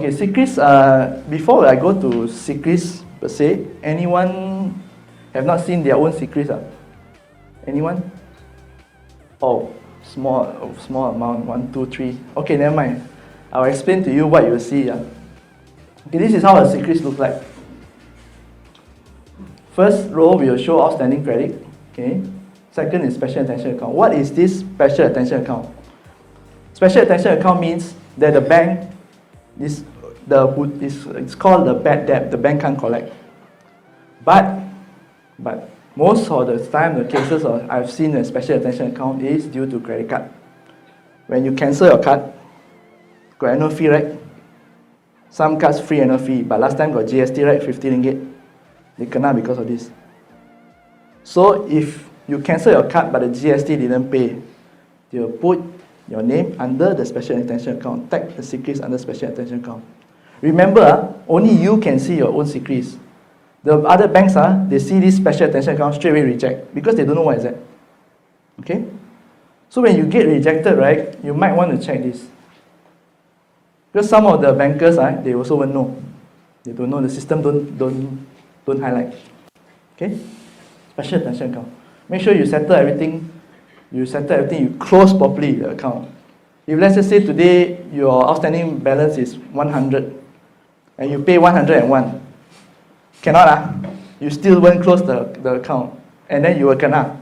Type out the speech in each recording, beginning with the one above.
Okay, CCRIS, before I go to CCRIS per se, anyone have not seen their own CCRIS? Anyone? Oh, small amount, 1, 2, 3. Okay, never mind. I'll explain to you what you will see. Okay, this is how a CCRIS looks like. First row will show outstanding credit. Okay. Second is special attention account. What is this special attention account? Special attention account means that the bank it's called the bad debt. The bank can't collect. But most of the time, the cases I've seen a special attention account is due to credit card. When you cancel your card, got annual fee, right? Some cards free annual fee, but last time got GST, right? 50 ringgit. They kena because of this. So if you cancel your card but the GST didn't pay, they'll put your name under the special attention account, tag the CCRIS under special attention account. Remember, only you can see your own CCRIS. The other banks, they see this special attention account, straight away reject, because they don't know what is that. Okay? So when you get rejected, right, you might want to check this. Because some of the bankers, they also won't know. They don't know, the system don't highlight. Okay? Special attention account. Make sure you settle everything. You close properly the account. If let's just say today your outstanding balance is 100 and you pay 101, cannot, you still won't close the account, and then you will kena,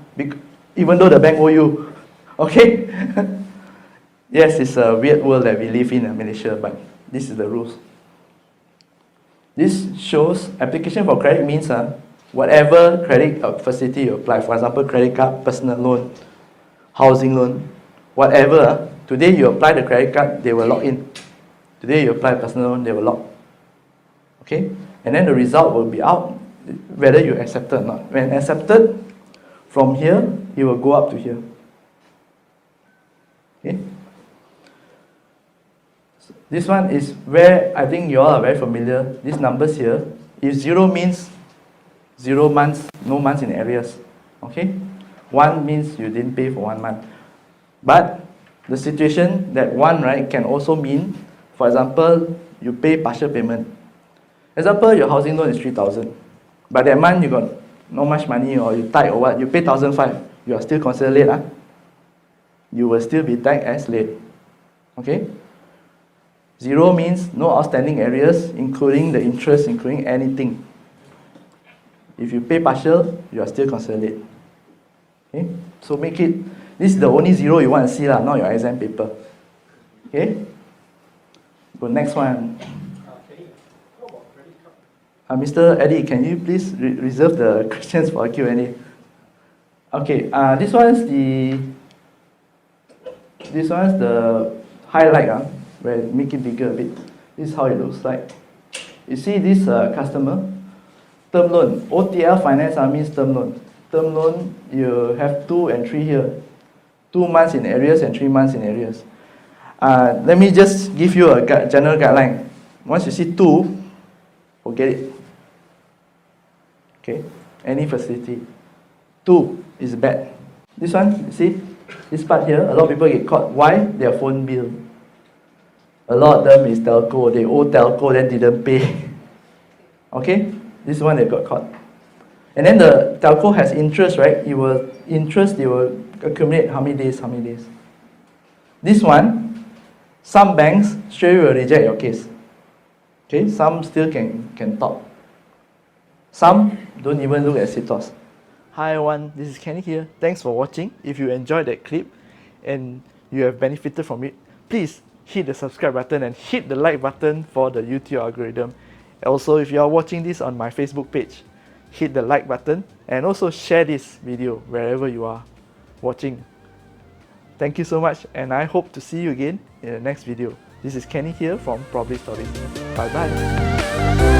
even though the bank owe you. Okay? Yes, it's a weird world that we live in Malaysia, but this is the rules. This shows application for credit means whatever credit facility you apply, for example, credit card, personal loan, housing loan, whatever. Today you apply the credit card, they will log in. Today you apply personal loan, they will log. Okay? And then the result will be out, whether you accept it or not. When accepted, from here, it will go up to here. Okay? So this one is where I think you all are very familiar. These numbers here, if 0 means 0 months, no months in arrears. Okay? 1 means you didn't pay for 1 month. But the situation that 1, right, can also mean, for example, you pay partial payment. Example, your housing loan is 3,000. But that month you got not much money, or you tight or what, you pay 1,500. You are still considered late. You will still be tagged as late. Okay? 0 means no outstanding arrears, including the interest, including anything. If you pay partial, you are still considered late. Okay? So make it, this is the only 0 you want to see, not your exam paper. Okay? Go next one. Mr. Eddie, can you please reserve the questions for Q&A? Okay, this one's the highlight, where make it bigger a bit. This is how it looks like. You see this customer, term loan, OTL finance means term loan. Term loan, you have 2 and 3 here. 2 months in arrears and 3 months in arrears. Let me just give you a general guideline. Once you see 2, forget it. Okay, any facility. 2 is bad. This one, you see, this part here, a lot of people get caught. Why? Their phone bill. A lot of them is telco. They owe telco, then didn't pay. Okay, this one they got caught. And then the telco has interest, right? They will accumulate how many days. This one, some banks straight away will reject your case. Okay, some still can talk. Some don't even look at CTOS. Hi everyone, this is Kenny here. Thanks for watching. If you enjoyed that clip and you have benefited from it, please hit the subscribe button and hit the like button for the YouTube algorithm. Also, if you are watching this on my Facebook page, hit the like button and also share this video wherever you are watching. Thank you so much, and I hope to see you again in the next video. This is Kenny here from Probably Stories. Bye bye.